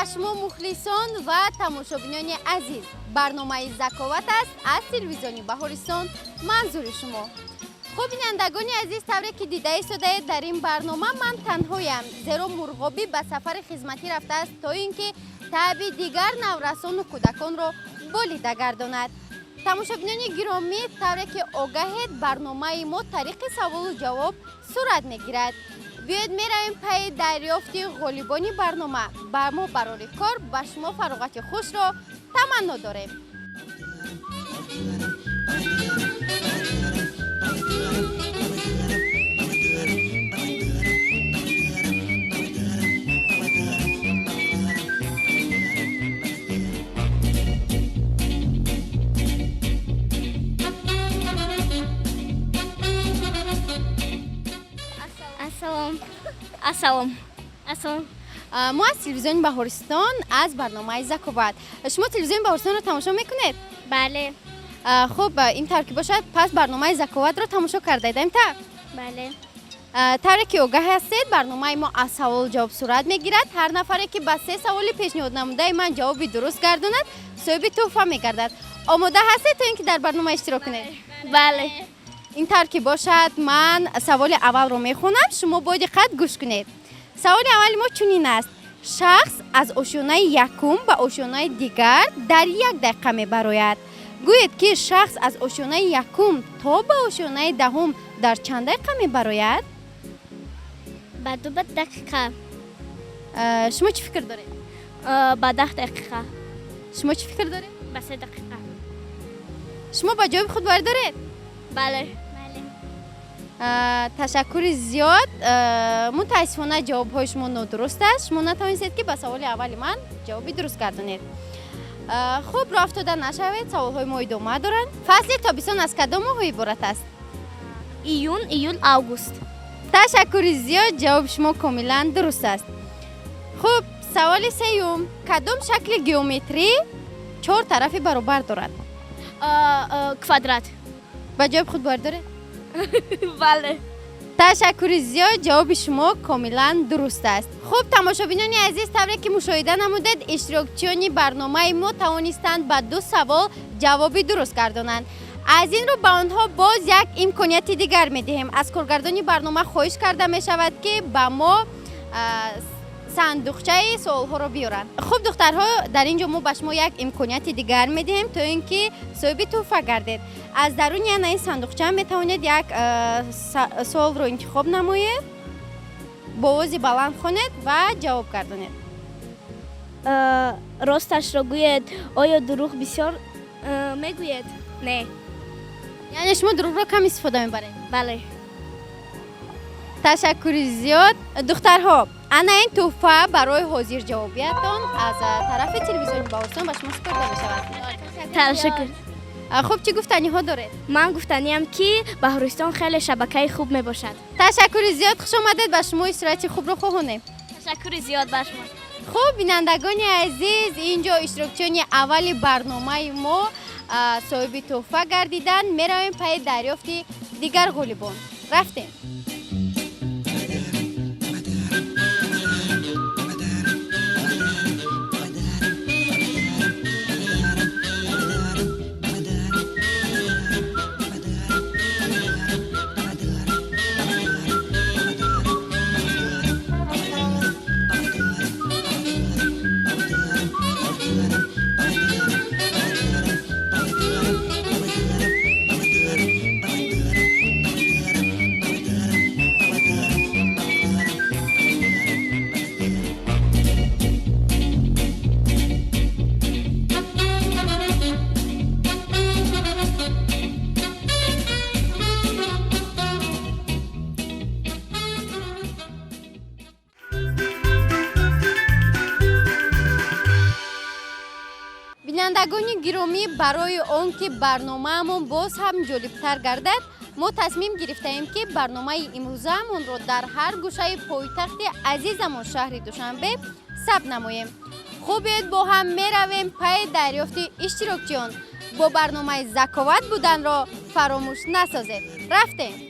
به شما مخلصان و تماشابینان عزیز، برنامه زکاوت است از تلویزیون بهارستان. منظور شما خوب بینندگان عزیز، طوری که دیده ایستاده در این برنامه من تنهایم، زیرا مرغابی به سفر خدمتی رفته است تا اینکه تعب دیگر نورسان و کودکان را بالیده گرداند. تماشابینان گرامی، طوری که آگاهید برنامه ما طریق سوال و جواب صورت میگیرد. بیاید میرویم پی دریافت غالبان برنامه. با ما برای کار به شما فراغت خوش را تمنا داریم. السلام. ما از تلویزیون بهارستان از برنامه زکاوت. شما تلویزیون بهارستان رو تماشا میکنید؟ بله. خب این طور که باشد پس برنامه زکاوت رو تماشا کرده ایم تا؟ بله. طوری که آگاه هستید برنامه ما از سوال جواب صورت میگیرد. هر نفری که به 3 سوال پیشنهاد نموده من جوابی درست گرداند صاحب تحفه میگردد. آماده هستید تا اینکه در برنامه اشتراک کنید؟ بله. این طور که باشد من سوال اول رو میخونم، شما با دقت گوش کنید. سوال اول ما چنین است: شخص از آشیانه یکم به آشیانه دیگر در 1 دقیقه میبراید. گویید که شخص از آشیانه یکم تا به آشیانه دهم در چند دقیقه میبراید؟ به 2 دقیقه. شما چی فکر دارید؟ به 10 دقیقه. شما چی فکر دارید؟ به 3 دقیقه. شما با جواب خود باور دارید؟ بله. تشکر زیاد. متاسفانه جواب های شما نادرست است. شما نتوانستید که به سوال اول من جوابی درست گردانید. خوب راه افتاده نشوید، سوال های ما ادامه دارند. فصل تابستان از کدام ماه عبارت است؟ ایون، ایول، آگوست. تشکر زیاد، جواب شما کاملا درست است. خوب سوال سوم، کدام شکل گیومتری 4 طرف برابر دارد؟ کوادرات. با جواب خود باور دارید؟ بله. تشکر زیاد، جواب شما کاملا درست است. خوب تماشابینان عزیز، طوری که مشاهده نمودید اشتراکچیان برنامه ما توانستند به 2 سوال جوابی درست گردانند. از این رو به آنها باز یک امکانیت دیگر میدهیم. از کارگردان برنامه خواهش کرده می شود که به ما صندوقچه سوال ها رو بیارن. خوب دخترها، در اینجا ما به شما یک امکانیت دیگر میدهیم تا اینکه صاحب تحفه گردید. از درون این صندوقچه می توانید یک سوال رو انتخاب نمایید، با آواز بلند خوانید و جواب گردانید. راستش را گوید. آیا دروغ بسیار میگوید؟ نه. یعنی شما دروغ رو کم استفاده میبرید؟ بله. تشکر زیاد. دخترها، انا این تحفه برای حاضر جوابیتان از طرف تلویزیون بهارستان به شما سپرده می‌شود. تشکر. خوب چی گفتنی ها دارید؟ من گفتنیم که بهارستان خیلی شبکه خوب می باشد. تشکر زیاد، خوش آمدید. به شما استراحت خوب رو خواهانیم. تشکر زیاد به شما. خوب بینندگان عزیز، اینجا اشتراکچیان اول برنامه ما صاحب تحفه گردیدن. میرویم پی دریافت دیگر غالبان. رفتیم. بینندگان گرامی، برای آنکه برنامه‌مون باز هم جالب‌تر گردد ما تصمیم گرفتیم که برنامه امروزمون رو در هر گوشه پایتخت عزیزمون شهر دوشنبه ثبت نماییم. خوبید با هم میرویم پی دریافت اشتراکچیان. با برنامه زکاوت بودن را فراموش نسازید. رفتیم.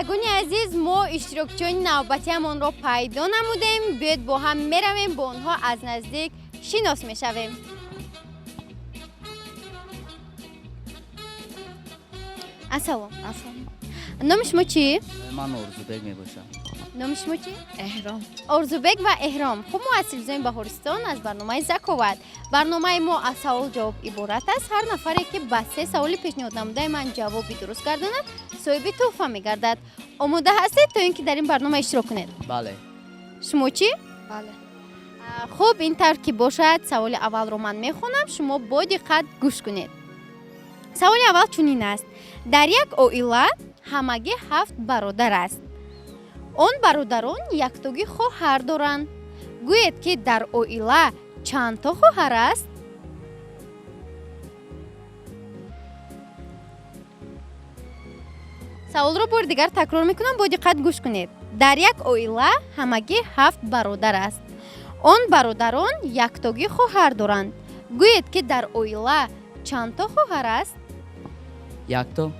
شنوندگان عزیز ما اشتراکچیان نوبتیمان را پیدا نمودیم. بیاید با هم میرویم با آنها از نزدیک شناس میشویم. السلام. نام شما چی؟ من ارزوبک میباشم. نام شما چی؟ احرام. ارزوبک و احرام. خب ما از تلویزیون بهارستان از برنامه زکاوت. برنامه ما از سوال جواب عبارت است. هر نفری که به 3 سوال پیشنهاد نموده من جوابی درست گرداند صاحب تحفه میگردد. آماده هستید تا اینکه در این برنامه اشتراک کنید؟ بله. شما چی؟ بله. خب این طور که باشد سوال اول رو من میخونم شما با دقت گوش کنید. سوال اول چنین است: در یک عائله همگی 7 برادر است. آن برادران یکتاگی خواهر دارند. گویید که در عائله چند تا خواهر است؟ سوال رو بار دیگر تکرار میکنم با دقت گوش کنید. در یک عائله همگی 7 برادر است. آن برادران یکتاگی خواهر دارند. گویید که در عائله چند تا خواهر است؟ یک تا.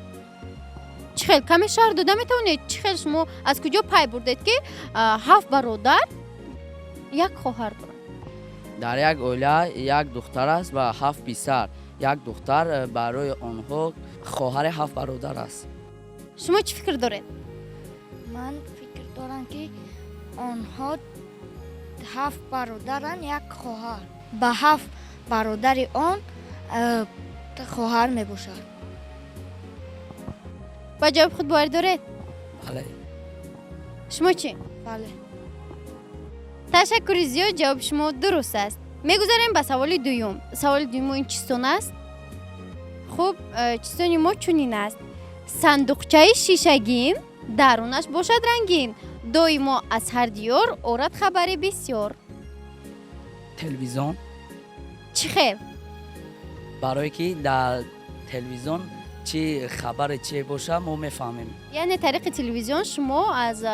چخیل کمی شهر داده میتونید؟ چخیل شما از کجا پی بردید که 7 برادر یک خواهر دارند؟ در یک عائله یک دختر است و 7 پسر. یک دختر برای آنها خواهر 7 برادر است. شما چی فکر دارید؟ من فکر دارم که آنها 7 برادرن یک خواهر. به 7 برادر آن خواهر میباشد. با جواب خود باور دارید؟ بله. شما چی؟ بله. تشکر زیاد، جواب شما درست است. میگذاریم به سوال دوم. سوال دوم این چیستون است؟ خب چیستون ما چنین است: صندوقچه شیشگین درونش باشد رنگین، دایما از هر دیار آرد خبر بسیار. تلویزیون. چی خیر؟ برای که در تلویزیون چی خبر چی باشه ما میفهمیم. یعنی طریق تلویزیون شما از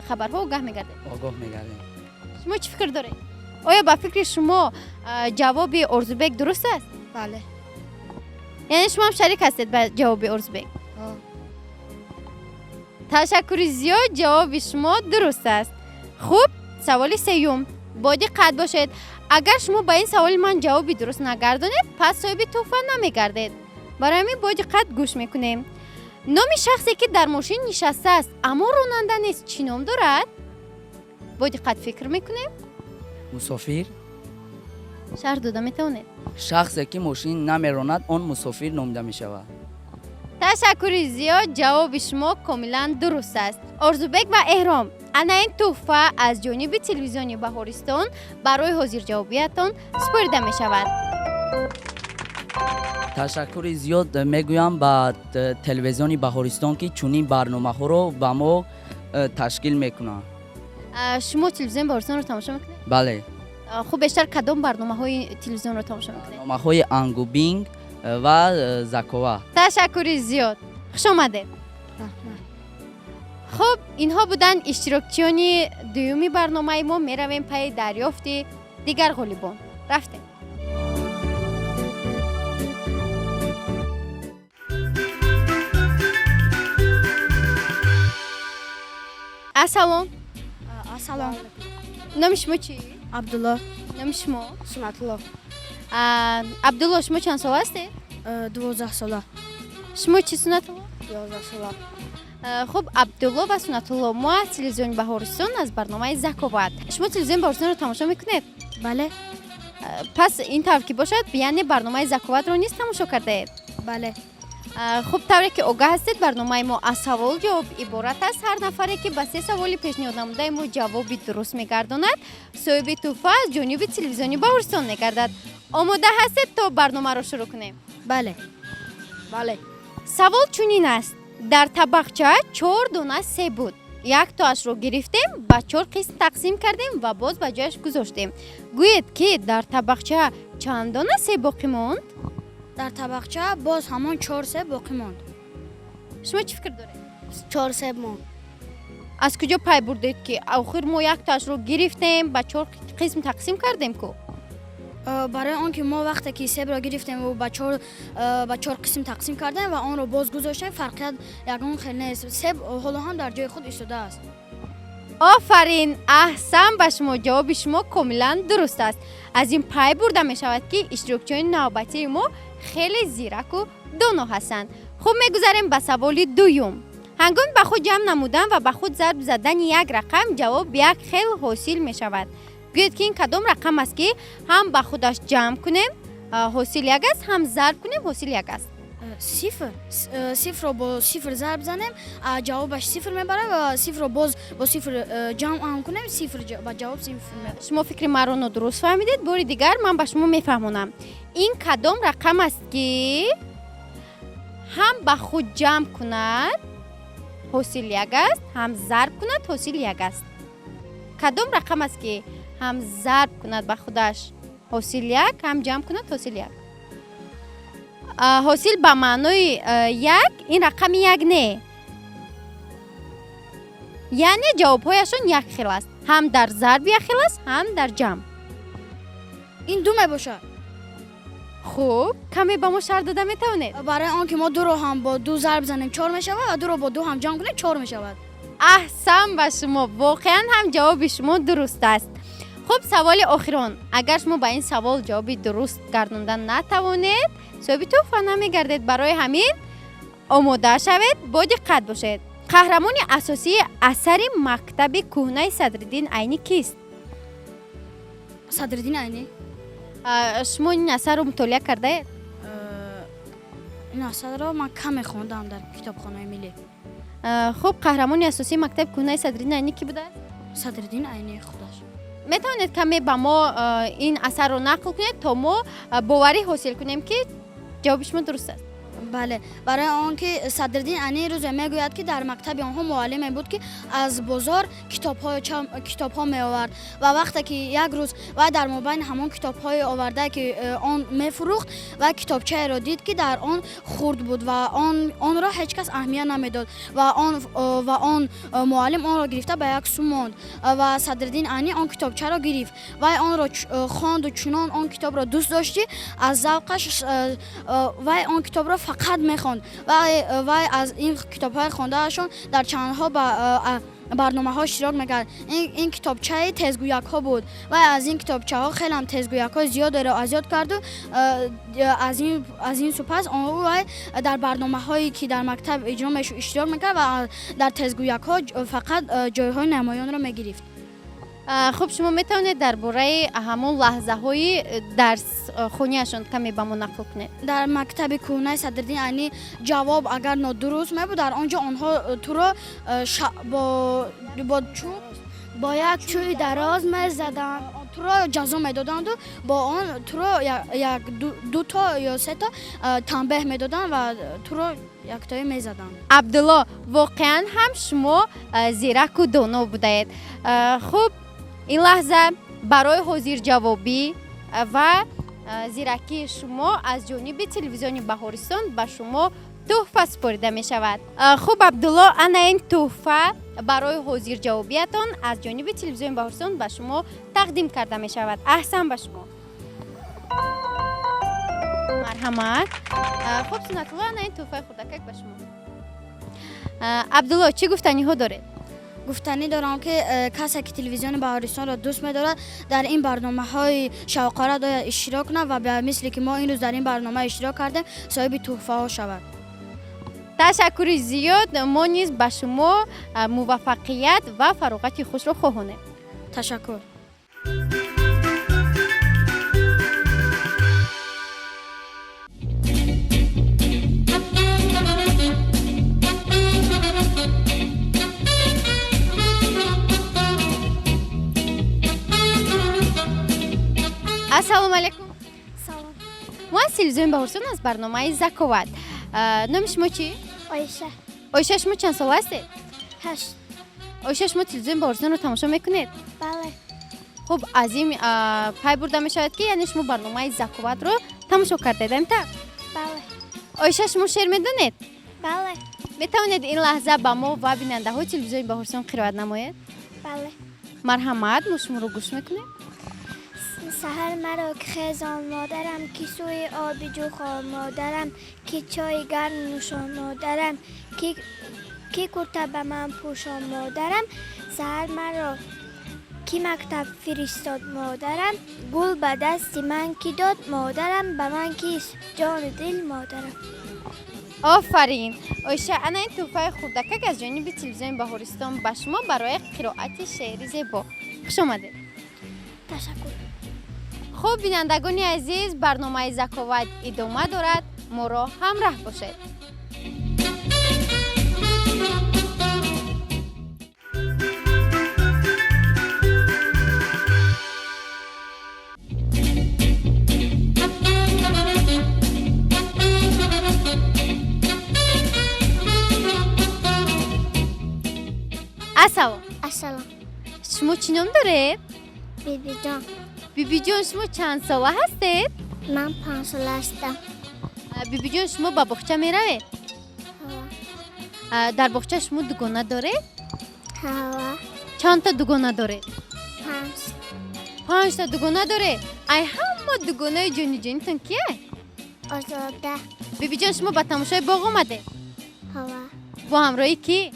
خبرها آگاه میگردید. آگاه میگردیم. شما چی فکر دارید؟ آیا با فکر شما جواب ارزوبک درست است؟ بله. یعنی شما هم شریک هستید به جواب ارزوبک؟ تشکر زیاد، جواب شما درست است. خوب، سوال سوم. با دقت باشید. اگر شما با این سوال من جوابی درست نگردانید پس صاحب تحفه نمیگردید. برای همین با دقت گوش میکنیم. نام شخصی که در ماشین نشسته است اما راننده نیست چی نام دارد؟ با دقت فکر میکنیم. مسافر. شهر داده میتونید؟ شخصی که ماشین نمیراند آن مسافر نامیده می شود. تشکر زیاد، جواب شما کاملا درست است. ارزوبک و احرام، انا این تحفه از جانب تلویزیون بهارستان برای حاضر جوابیتان سپرده می شود. تشکر زیاد میگویم با تلویزیون بهارستان که چنین برنامه ها رو با ما تشکیل میکنن. شما تلویزیون بهارستان رو تماشا میکنید؟ بله. خب بیشتر کدام برنامه های تلویزیون رو تماشا میکنید؟ برنامه های انگوبینگ و زکاوه. تشکر زیاد، خوش آمده. خب اینها بودن اشتراکچیان دومی برنامه ما. میرویم پی دریافت دیگر غالبان. رفتیم. السلام. السلام. نام شما چی؟ عبدالله. نام شما؟ سنت الله. عبدالله، شما چند سال هستید؟ 12 ساله. شما چی سنت الله؟ 11 ساله. خب عبدالله و سنت الله، ما از تلویزیون بهارستان از برنامه زکاوت. شما تلویزیون بهارستان رو تماشا میکنید؟ بله. پس این طور که باشد بیان برنامه زکاوت رو نیست تماشا کرده؟ بله. خب طوری که آگاه هستید برنامه ما از سوال جواب عبارت است. هر نفری که به 3 سوال پیشنهاد نموده ما جوابی درست میگرداند صاحب تحفه از جانب تلویزیون بهارستان میگردد. آماده هستید تا برنامه رو شروع کنیم؟ بله. بله. سوال چنین است: در طبقچه 4 دانه سیب بود. یک تاش رو گرفتیم، به 4 قسم تقسیم کردیم و باز به جایش گذاشتیم. گویید که در طبقچه چند دانه سیب باقی ماند؟ در طبقچه باز همان 4 سیب باقی ماند. شما چی فکر دارید؟ 4 سیب ماند. از کجا پی بردید که آخر ما یک تاش رو گرفتیم به 4 قسم تقسیم کردیم کو؟ برای آنکه ما وقتی که سیب را گرفتیم و با چهار قسم تقسیم کردیم و آن را باز گذاشتیم فرقیت یگان خیلی نیست. سیب حالا هم در جای خود ایستاده است. آفرین، احسن به شما. جواب شما کاملا درست است. از این پای برده می شود که اشتراکچیان نوبتی ما خیلی زیرک و دانا هستند. خب میگذاریم به سوال دوم. هنگام به خود جمع نمودن و به خود ضرب زدن یک رقم جواب یک خیل حاصل می شود. گوید که این کدام رقم است که هم به خودش جمع کنیم حاصل یک است، هم ضرب کنیم حاصل یک است. صفر را با صفر ضرب زنیم جوابش صفر میبره و صفر را باز با صفر جمع هم کنیم صفر با جواب صفر میبره. شما فکر مرا رو درست فهمیدید. باری دیگر من به شما میفهمونم. این کدام رقم است که هم به خود جمع کند حاصل یک است، هم ضرب کند حاصل یک است. کدام رقم است که هم ضرب کند به خودش حاصل یک، هم جمع کند حاصل یک؟ حاصل به معنای یک، این رقم یک نه، یعنی جوابهایشان یک خیل است. هم در ضرب یک خیل است، هم در جمع. این دو میباشه. خوب، کمی به ما شرح داده میتونید؟ برای آنکه ما دو رو هم با دو ضرب زنیم 4 میشود و دو رو با دو هم جمع کنیم 4 میشود. احسن به شما. واقعا هم جواب شما درست است. خب سوال آخران. اگر شما به این سوال جوابی درست گردوندن نتوانید صاحب تحفه نمیگردید. برای همین آماده شوید، با دقت باشید. قهرمان اساسی اثر مکتب کهنه صدرالدین عینی کیست؟ صدرالدین عینی؟ شما این اثر رو مطالعه کرده اید؟ این اثر رو من کم خواندم در کتابخانه ملی. خب قهرمان اساسی مکتب کهنه صدرالدین عینی کی بوده؟ صدرالدین عینی خودش. میتونید کمی به ما این اثر رو نقل کنید تا ما باوری حاصل کنیم که جواب شما درست است. بله، برای آنکه صدرالدین عینی روز میگوید که در مکتب آنها معلم بود که از بازار کتاب ها می آورد و وقتی که یک روز و در مابین همان کتاب های آورده که آن می فروخت و کتابچه را دید که در آن خرد بود و آن را هیچ کس اهمیت نمیداد و آن معلم آن را گرفته به یک سو ماند و صدرالدین عینی آن کتابچه را گرفت و آن را خواند و چنان آن کتاب را دوست داشتی از ذوقش و آن کتاب را فقط میخواند و از این کتاب‌های خونده‌شون در چندها برنامه‌ها اشتراک میکرد. این کتابچه تزگویک ها بود و از این کتابچه ها خیلی هم تزگویک های زیاد را ازیاد کرد و از این سپس آن در برنامه‌هایی که در مکتب اجرا میشد اشتراک میکرد و در تزگویک ها فقط جایهای نمایان را میگرفت. خب شما میتونید درباره همون لحظه های درس خونیشون کمی به ما نقل کنید؟ در مکتب کهنه صدرالدین عینی جواب اگر نادرست میبود در آنجا آنها تو را با یک چوب دراز میزدند، تو را جزا میدادند و با آن تو را یک دو تا یا سه تا تنبیه میدادند و تو را یک تایی میزدند. عبدالله، واقعا هم شما زیرک و دانا بودید. خب این لحظه برای حاضر جوابی و زیرکی شما از جانب تلویزیون بهارستان به شما تحفه سپرده می شود. خب عبدالله، انا این تحفه برای حاضر جوابیتان از جانب تلویزیون بهارستان به شما تقدیم کرده می شود. احسن به شما. مرحمت. خب سنت الله، انا این تحفه خودکک به شما. عبدالله، چی گفتنی ها دارید؟ گفتنی دارم که کسی که تلویزیون بهارستان را دوست می‌دارد در این برنامه‌های شوق‌آور باید اشتراک کنه و به مثلی که ما این روز در این برنامه اشتراک کردیم صاحب تحفه ها شود. تشکر زیاد. ما نیز به شما موفقیت و فراغت خوش را خواهانیم. تشکر. السلام علیکم. سلام. ما از تلویزیون بهارستان از برنامه زکاوت. نام شما چی؟ آیشه. آیشه، شما چند سال هستید؟ 8. آیشه، شما تلویزیون بهارستان رو تماشا میکنید؟ بله. خب از این پای برده می شود که یعنی شما برنامه زکاوت رو تماشا کردید امتا؟ بله. آیشه، شما شعر میدونید؟ بله. میتوانید این لحظه با ما و بیننده های تلویزیون بهارستان قرائت نمایید؟ بله. مرحمت، ما شما رو گوش میکنیم. سحر مرا که خیزان مادرم کی سوی آبی جو خواه مادرم کی چای گرم نوشان مادرم کی کرته به من پوشان مادرم سحر مرا کی مکتب فرستاد مادرم گل به دست من کی داد مادرم به من کیست جان دل مادرم. آفرین. آیشه انا این توفه خردکک از جانب تلویزیون بهارستان به شما برای قرائت شعر زیبا. خوش آمدید. تشکر. خب بینندگان عزیز، برنامه ذکاوت ادامه دارد. ما را همراه باشید. السلام. السلام. شما چی نام دارید؟ بیبی جان. بیبی جان شما چند ساله هستید؟ من 5 ساله هستم. بیبی جان شما به باغچه میروید؟ در باغچه شما دوگانه دارید؟ هوا. چند تا دوگانه دارید؟ 5. 5 تا دوگانه دارید؟ ای همه دوگانه جانیتون کیه؟ آزاده. بیبی جان شما به تماشای باغ آمده؟ هوا. با همراهی کی؟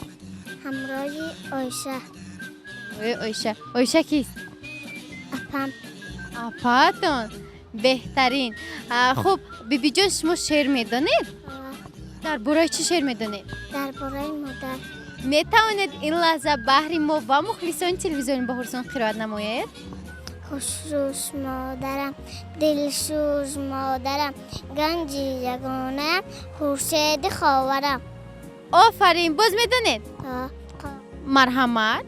همراهی آیشه. آیشه کیست؟ اپم. اپاتون. بهترین. خب بیبی جان شما شعر میدانید؟ در برای چی شعر میدانید؟ در برای مادر. میتوانید این لحظه بهر ما و مخلصان تلویزیون بهارستان قرائت نمایید؟ خوشروش مادرم دلسوز مادرم گنجی یگانم خورشید خاورم. آفرین. باز میدانید؟ مرحمت.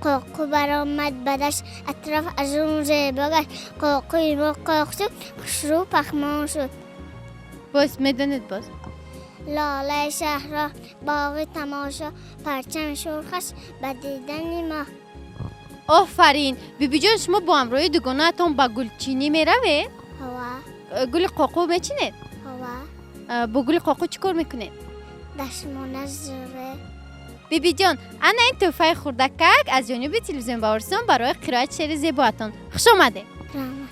قاقو برآمد بدش اطراف از اون زیبا گشت قاقوی ما قاق شد خوشرو پخمان شد. باز میدانید؟ باز لاله شهرها باغ تماشا پرچم شرخش به دیدن ما. آفرین. بیبی جان شما با همراه دوگانه‌تان با گلچینی میروید؟ هوا. گل قاقو میچینید؟ هوا. با گل قاقو چیکار میکنید؟ دشمانه زره. بیبی جان انا این توفه خردکک از جانب تلویزیون بهارستان برای قرائت شعر زیباتون. خوش آمده. رحمت.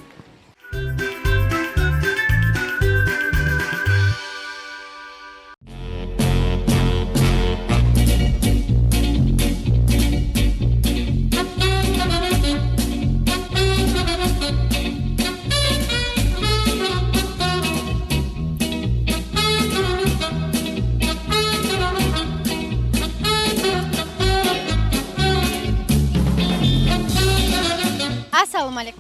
السلام علیکم.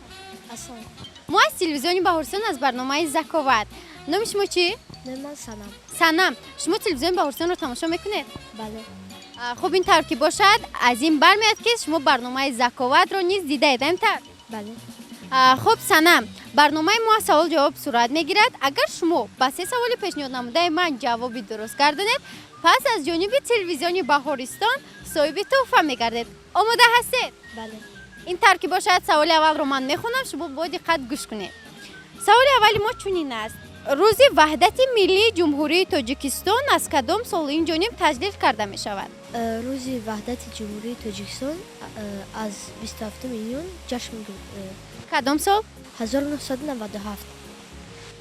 ما از تلویزیون بهارستان از برنامه ذکاوت. نام شما چی؟ من سلام. سنم. شما تلویزیون بهارستان رو تماشا میکنید؟ بله. خب این طور که باشد از این برمیاد که شما برنامه ذکاوت رو نیز دیده اید طور؟ بله. خب سنم، برنامه ما سوال جواب صورت میگیرد. اگر شما با 3 سوال پیشنهاد نموده من جوابی درست گردانید پس از جانب تلویزیون بهارستان صاحب تحفه میگردید. آماده هستید؟ بله. این طور که باشد سوال اول رو من میخونم شما با دقت گوش کنید. سوال اولی ما چنین است: روز وحدت ملی جمهوری تاجیکستان از کدام سال این جانب تجلیل کرده می شود؟ روز وحدت جمهوری تاجیکستان از 27 میلیون جشن کدام سال؟ 1997.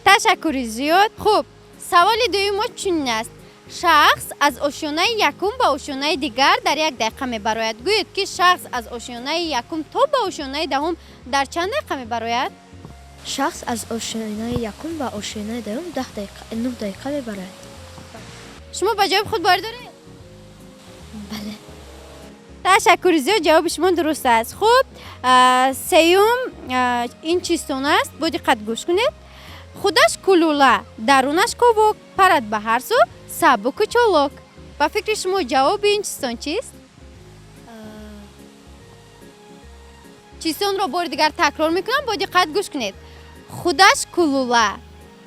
تشکر زیاد. خوب سوال دوم ما چنین است: شخص از آشیانه یکم به آشیانه دیگر در 1 دقیقه میبراید. گویید که شخص از آشیانه یکم تا به آشیانه دهم در چند دقیقه میبراید؟ شخص از آشیانه یکم به آشیانه دهم 9 دقیقه میبراید. شما با جواب خود باور دارید؟ بله. تشکر زیاد. جواب شما درست است. خوب سیوم این چیستون است. با دقت گوش کنید. خودش کلوله درونش کوبک پرد به هر سو سبک و چالک. با فکر شما جواب این چیستون چیست؟ چیستون رو بار دیگر تکرار میکنم. با دقت گوش کنید. خودش کلوله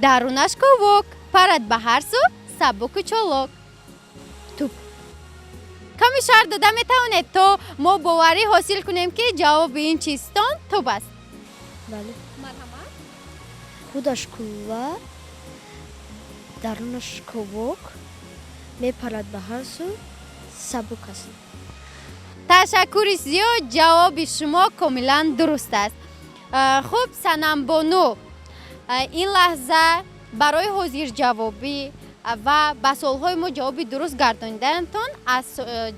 درونش کوبک پرد به هر سو سبک و چالک. توپ. کمی شهر داده میتوانید تا ما باوری حاصل کنیم که جواب این چیستان توپ است. بله. مرحمت. خودش کلوله درونش کوبک میپرد به هر سو سبک است. تشکر زیاد. جواب شما کاملا درست است. خب санамбону ин лаҳза барои ҳозирҷавобӣ ва ба суолҳои мо ҷавоби дуруст гардонидантон аз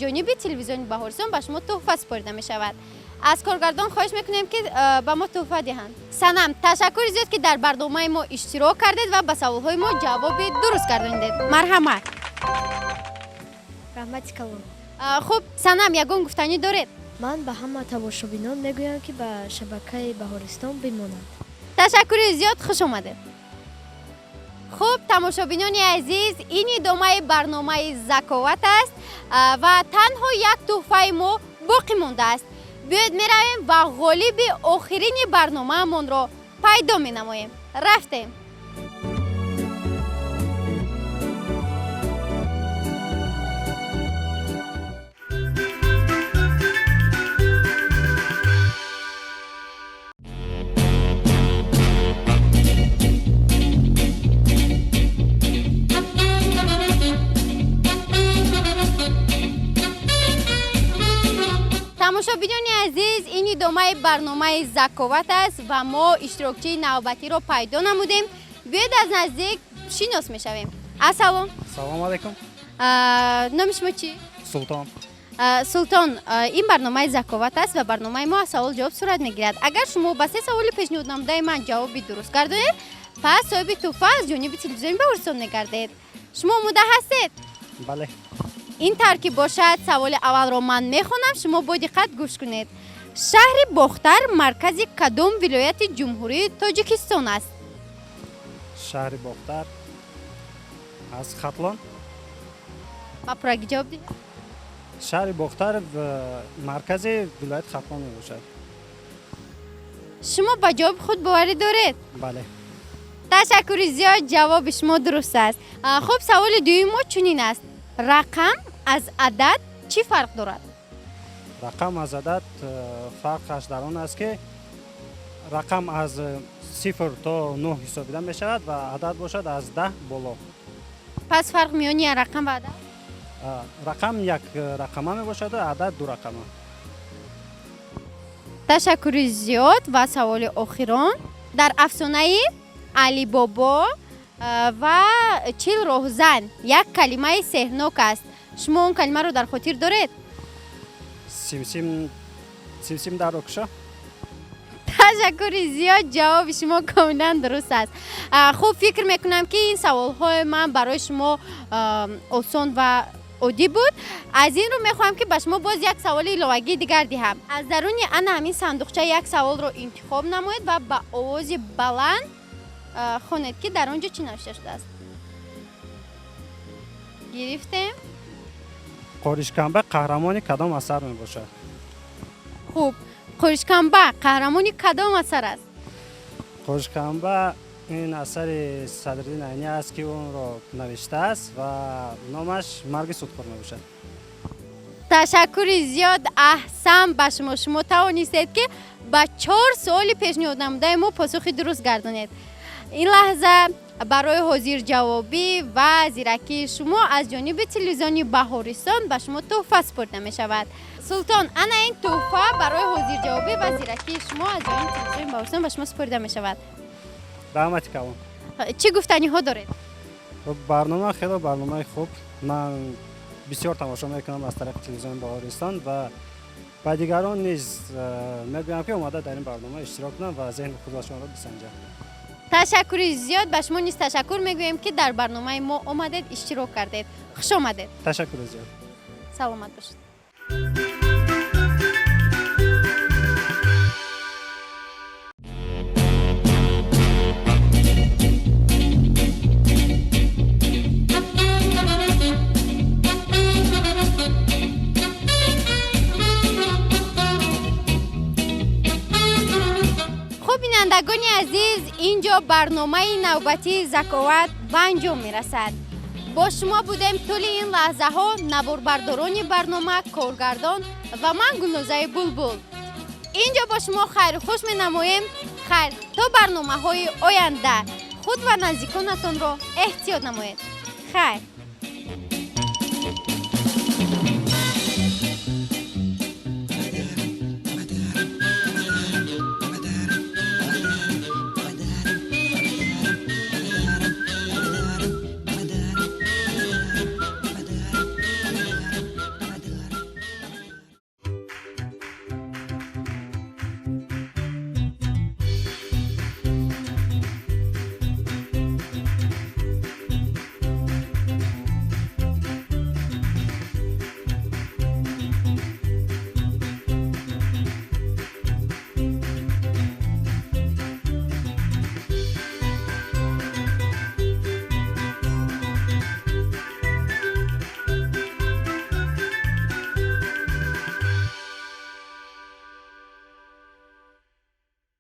ҷониби телевизиони Баҳористон ба шумо тӯҳфа супорида мешавад. аз коргардон хоҳиш мекунем ки ба мо тӯҳфа диҳанд. Санам, ташаккури зиёд ки дар барномаи мо иштирок кардед ва ба саволҳои мо ҷавоби дуруст гардонидед. Марҳамат. раҳмати калон. Хуб, Санам, ягон гуфтанӣ доред? ман ба ҳама тамошобинон мегӯям ки ба шабакаи Баҳористон бимонанд. ташаккури зиёд, хуш омадед. хуб, тамошобинони азиз, ин идомаи барномаи заковат аст ва танҳо як тӯҳфаи мо боқӣ мондааст. биёед меравем ва ғолиби охирини барномаамонро пайдо менамоем. рафтем. тамошобинони азиз, ин идомаи барномаи заковат аст ва мо иштирокчии навбатиро пайдо намудем. биёед аз наздик шинос мешавем. Ассалом. Салом алейкум. номи шумо чӣ? Султон. Султон, ин барномаи заковат аст ва барномаи мо аз савол ҷавоб сурат мегирад. агар шумо ба се саволи пешниҳод намудаи ман ҷавоби дуруст гардонед, пас соҳиби тӯҳфа аз ҷониби телевизиони Баҳористон мегардед. шумо омода ҳастед? Бале. ин таркиб бошад. саволи аввалро ман мехонам, шумо бо диққат гӯш кунед. шаҳри Бохтар маркази кадом вилояти ҷумҳурии Тоҷикистон аст? Шаҳри Бохтар аз Хатлон. ва пурраги ҷавоб диҳед. Шаҳри Бохтар маркази вилояти Хатлон мебошад. шумо ба ҷавоби худ боварӣ доред? Бале. ташаккури зиёд, ҷавоби шумо дуруст аст. хуб, саволи дуюми мо чунин аст. рақам аз адад чӣ фарқ дорад? Рақам аз адад фарқаш дар он аст ки рақам аз 0 то 9 ҳисобида мешавад ва адад бошад аз 10 боло. пас фарқ миёни рақам ва адад? Рақам як рақама мебошад, адад ду рақама. ташаккури зиёд ва саволи охирон. дар афсонаи Али Бобо ва Чил роҳзан як калимаи сеҳнок аст. шумо он калимаро дар хотир доред? Симсим дар окша. ташаккури зиёд, ҷавоби шумо комилан дуруст аст. хуб, фикр мекунам ки ин саволҳои ман барои шумо осон ва оддӣ буд. аз ин рӯ мехоҳам ки ба шумо боз як саволи иловагии дигар диҳам. аз даруни ана ҳамин сандуқча як саволро интихоб намоед ва ба овози баланд хонед ки дар он ҷо чӣ навишта шудааст. гирифтем. Қоришканба қаҳрамони кадом асар мебошад? хуб, қоришканба қаҳрамони кадом асар аст? Қоришканба ин асари Садриддин Айни аст ки онро навиштааст ва номаш Марги Судхор мебошад. ташаккури зиёд, аҳсан ба шумо. шумо тавонистед ки ба 4 суоли пешниҳод намудаи мо посухи дуруст гардонед. ин лаҳза барои ҳозирҷавобӣ ва зиракии шумо аз ҷониби телевизиони Баҳористон ба шумо тӯҳфа супорида мешавад. Султон, ана ин тӯҳфа барои ҳозирҷавобӣ ва зиракии шумо аз ҷониби телевизиони Баҳористон ба шумо супорида мешавад. раҳмати калон. чӣ гуфтаниҳо доред? барнома хеле барномаи хуб. Ман бисёр тамошо мекунам аз тарафи телевизиони Баҳористон ва ба дигарон низ мегӯям ки омада дар ин барнома иштирок кунам ва зеҳни худашонро бисанҷам. ташаккури зиёд, ба шумо низ ташаккур мегӯем ки дар барномаи мо омадед, иштирок кардед. хуш омадед. Ташаккури зиёд. саломат бошед. бинандагони азиз, инҷо барномаи навбатии заковат ба анҷом мерасад. бо шумо будем тӯли ин лаҳзаҳо наборбардорони барнома, коргардон ва ман Гулнозаи Булбул. инҷо бо шумо хайру хуш менамоем. хайр, то барномаҳои оянда. худ ва наздиконатонро эҳтиёт намоед. хайр.